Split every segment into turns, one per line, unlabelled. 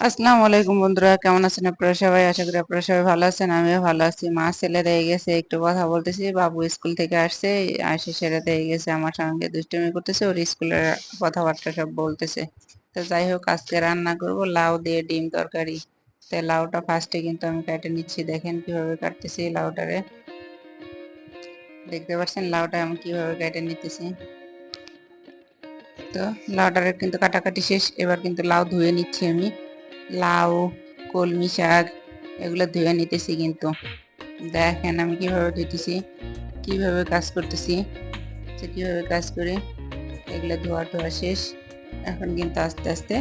আসসালামু আলাইকুম বন্ধুরা, কেমন আছেন আপনারা সবাই? আশা করি আপনারা সবাই ভালো আছেন। আমিও ভালো আছি। মা ছেলে রয়ে গেছে, একটু কথা বলতেছি। বাবু স্কুল থেকে আসছে, আসে সেরে রয়ে গেছে, আমার সঙ্গে দুষ্টুমি করতেছে, ওর স্কুলের কথাবার্তা সব বলতেছে। তো যাই হোক, আজকে রান্না করব লাউ দিয়ে ডিম তরকারি। তো লাউটা ফার্স্টে কিন্তু আমি কেটে নিচ্ছি, দেখেন কিভাবে কাটতেছি লাউটারে। দেখতে পাচ্ছেন লাউটা আমি কিভাবে কেটে নিতেছি। তো লাউটারে কিন্তু কাটাকাটি শেষ, এবার কিন্তু লাউ ধুয়ে নিচ্ছি আমি। লাউ, কলমি শাক এগুলো ধুয়ে নিতেছি। কিন্তু দেখেন আমি কিভাবে ধুইতেছি, কিভাবে কাজ করতেছি, কিভাবে কাজ করি। এগুলো ধোয়া টোয়া শেষ। এখন কিন্তু আস্তে আস্তে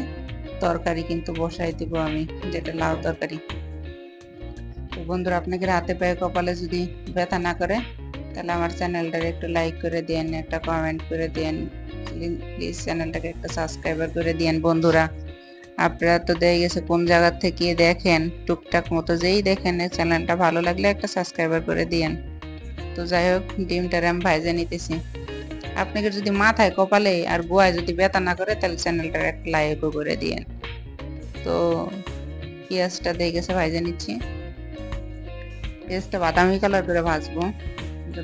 তরকারি কিন্তু বসাই দিব আমি, যেটা লাউ তরকারি। তো বন্ধুরা, আপনাকে হাতে পায়ে কপালে যদি ব্যথা না করে, তাহলে আমার চ্যানেলটাকে একটু লাইক করে দেন, একটা কমেন্ট করে দেন, প্লিজ চ্যানেলটাকে একটা সাবস্ক্রাইবার করে দেন বন্ধুরা। আপনারা তো দেখে গেছে কোন জায়গা থেকে দেখেন, টুকটাক মতো যেই দেখেন, চ্যানেলটা ভালো লাগলে একটা সাবস্ক্রাইবার করে দিয়েন। তো যাই হোক, ডিমটারে আমি ভাইজে নিতেছি। আপনাকে যদি মাথায়, কপালে আর গোয়ায় যদি ব্যথা না করে, তাহলে চ্যানেলটার একটা লাইকও করে দিয়েন। তো পেঁয়াজটা দিয়ে গেছে ভাইজে নিচ্ছি। পেঁয়াজটা বাদামি কালার করে ভাজবো,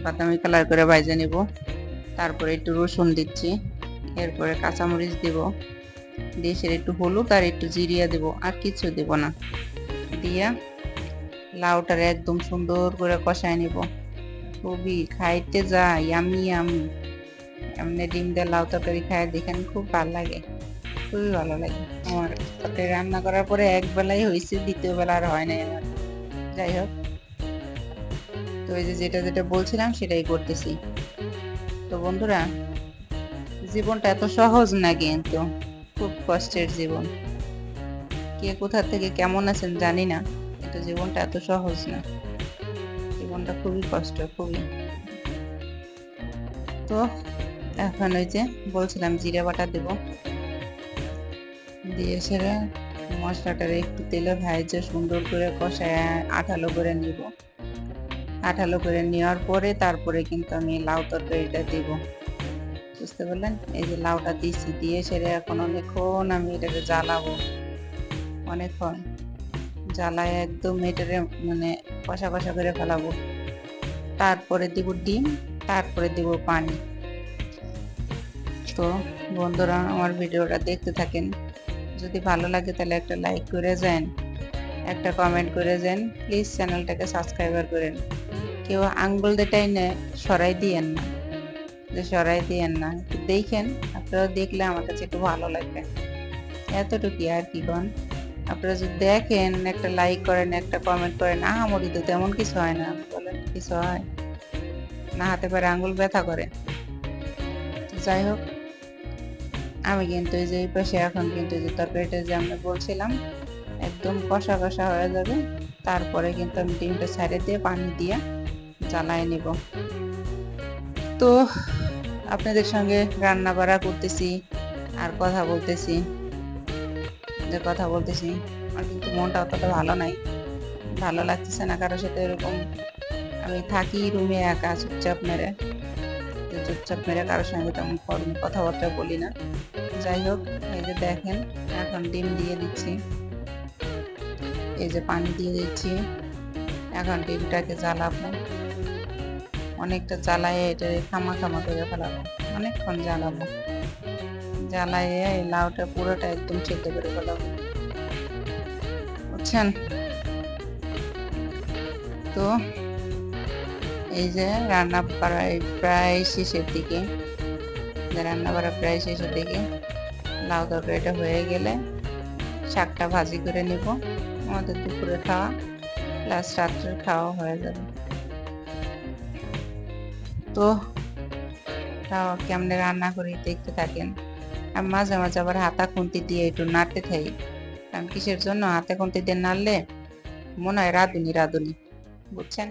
বাদামি কালার করে ভাইজে নিব। তারপরে একটু রসুন দিচ্ছি, এরপরে কাঁচামরিচ দিব, দিয়ে সেটা একটু হলুদ আর একটু জিরিয়া দেব, আর কিছু দেব না। দিয়া লাউটারে একদম সুন্দর করে কষায় নিব। খুবই খাইতে যায় ইয়ামি ইয়ামি। এমনি ডিম দিয়ে লাউ তরকারি খায় দেখেন, খুব ভালো লাগে, খুবই ভালো লাগে আমার। তরকারি রান্না করার পরে এক বেলাই হয়েছে, দ্বিতীয় বেলা আর হয় নাই আমার। যাই হোক, তো এই যে যেটা যেটা বলছিলাম সেটাই করতেছি। তো বন্ধুরা, জীবনটা এত সহজ না, কিন্তু খুব কষ্টের জীবন। কে কোথা থেকে কেমন আছেন জানি না, কিন্তু জীবনটা এত সহজ না, জীবনটা খুবই কষ্ট, খুবই। তো এখন ওই যে বলছিলাম জিরা বাটা দেব, দিয়ে সেরে মশলাটার একটু তেলে ভাইজে সুন্দর করে কষায় আঠালো করে নিব। আঠালো করে নেওয়ার পরে তারপরে কিন্তু আমি লাউ তরকারিটা দিব, বুঝতে পারলেন? এই যে লাউটা দিচ্ছি, দিয়ে সেরে এখন অনেকক্ষণ আমি এটাকে জ্বালাবো, অনেকক্ষণ জ্বালায় একদম এটারে মানে কষা কষা করে ফেলাবো। তারপরে দিব ডিম, তারপরে দিব পানি। তো বন্ধুরা, আমার ভিডিওটা দেখতে থাকেন। যদি ভালো লাগে তাহলে একটা লাইক করে যান, একটা কমেন্ট করে যান, প্লিজ চ্যানেলটাকে সাবস্ক্রাইবার করেন। কেউ আঙ্গুল দেটাই না সরাই দিয়েন না, যে সরাই দিয়েন না, একটু দেখেন। আপনারা দেখলে আমার কাছে একটু ভালো লাগবে, এতটুকু আর কি কন। আপনারা যদি দেখেন, একটা লাইক করেন, একটা কমেন্ট করেন, আহামরি তো তেমন কিছু হয় না, বলেন কিছু হয় না? হাতে পারে আঙ্গুল ব্যথা করে। যাই হোক, আমি কিন্তু এই যে এই পাশে এখন কিন্তু যে তরকারিটা যে আমরা বলছিলাম, একদম কষা কষা হয়ে যাবে। তারপরে কিন্তু আমি ডিমটা ছাড়ে দিয়ে পানি দিয়ে জ্বালায় নিব। তো আপনাদের সঙ্গে রান্না বাড়া করতেছি আর কথা বলতেছি, যে কথা বলতেছি, আমার কিন্তু মনটা অতটা ভালো নাই, ভালো লাগতেছে না কারোর সাথে এরকম। আমি থাকি রুমে একা, চুপচাপ মেরে, তো চুপচাপ মেরে কারোর সঙ্গে তেমন কথাবার্তা বলি না। যাই হোক, এই যে দেখেন, এখন ডিম দিয়ে দিচ্ছি, এই যে পানি দিয়ে দিচ্ছি। এখন ডিমটাকে জ্বালাবো, অনেকটা জ্বালাইয়ে এটা খামা খামা করে ফেলাবো, অনেকক্ষণ জ্বালাবো। জ্বালাইয়ে এই লাউটা পুরোটা একদম সেদ্ধ করে ফেলাবো, বুঝছেন? তো এই যে রান্না প্রায় শেষের দিকে, রান্না করা প্রায় শেষের দিকে। লাউ তরকারিটা হয়ে গেলে শাকটা ভাজি করে নিব, আমাদের দুপুরে খাওয়া প্লাস রাত্রের খাওয়া হয়ে যাবে। তো তাও কেমনে রান্না করি দেখতে থাকেন। আমি মাঝে মাঝে আবার হাতা খুন্তি দিয়ে একটু নাড়তে থাকি, কারণ কিসের জন্য? হাতে খুন্তি দিয়ে নাড়লে মনে হয় রাঁধুনি রাঁধুনি, বুঝছেন?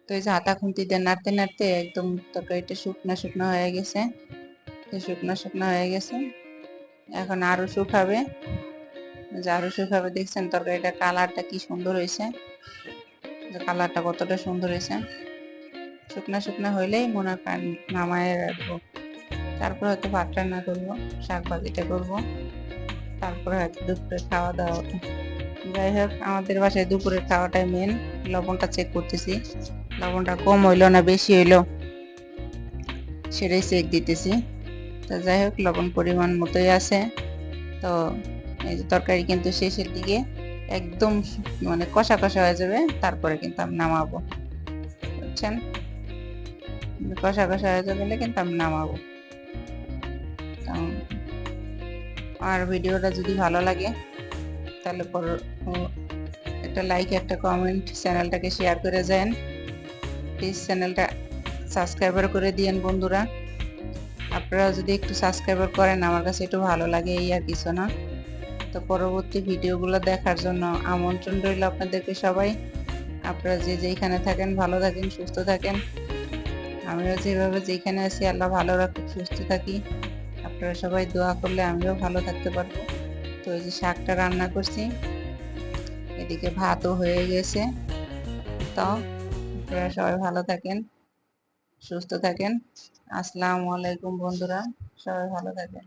তো এই যে হাতা খুন্তি দিয়ে নাড়তে নাড়তে একদম তরকারিটা শুকনো শুকনো হয়ে গেছে, শুকনো শুকনো হয়ে গেছে। এখন আরো শুকাবে, যে আরো শুকাবে। দেখছেন তরকারিটা কালারটা কি সুন্দর হয়েছে, যে কালারটা কতটা সুন্দর হয়েছে। শুকনা শুকনা হইলেই মনে করেন নামায় রাখবো, তারপর হয়তো ভাত রান্না করবো, শাক ভাজিটা করবো। তারপরে হয়তো দুপুরে খাওয়া দাওয়া হবে। যাই হোক, আমাদের বাসায় দুপুরের খাওয়াটাই মেন। লবণটা চেক করতেছি, লবণটা কম হইলো না বেশি হইলো সেটাই চেক দিতেছি। তো যাই হোক, লবণ পরিমাণ মতোই আছে। তো এই যে তরকারি কিন্তু শেষের দিকে একদম মানে কষা কষা হয়ে যাবে, তারপরে কিন্তু আমি নামাবো, বুঝছেন? কষা কষা হয়ে যাবে কিন্তু আমি নামাবো। আর ভিডিওটা যদি ভালো লাগে তাহলে একটা লাইক, একটা কমেন্ট, চ্যানেলটাকে শেয়ার করে যান প্লিজ। চ্যানেলটা সাবস্ক্রাইবার করে দিয়েন বন্ধুরা। আপনারা যদি একটু সাবস্ক্রাইবার করেন আমার কাছে একটু ভালো লাগে, এই আর কিছু না। তো পরবর্তী ভিডিওগুলো দেখার জন্য আমন্ত্রণ রইল আপনাদেরকে সবাই। আপনারা যে যেখানে থাকেন ভালো থাকেন, সুস্থ থাকেন। আমিও যেভাবে যেখানে আছি আল্লাহ ভালো রাখুক, সুস্থ থাকি। আপনারা সবাই দোয়া করলে আমিও ভালো থাকতে পারবো। তো এই যে শাকটা রান্না করছি, এদিকে ভাতও হয়ে গেছে। তো আপনারা সবাই ভালো থাকেন, সুস্থ থাকেন। আসসালামু আলাইকুম বন্ধুরা, সবাই ভালো থাকেন।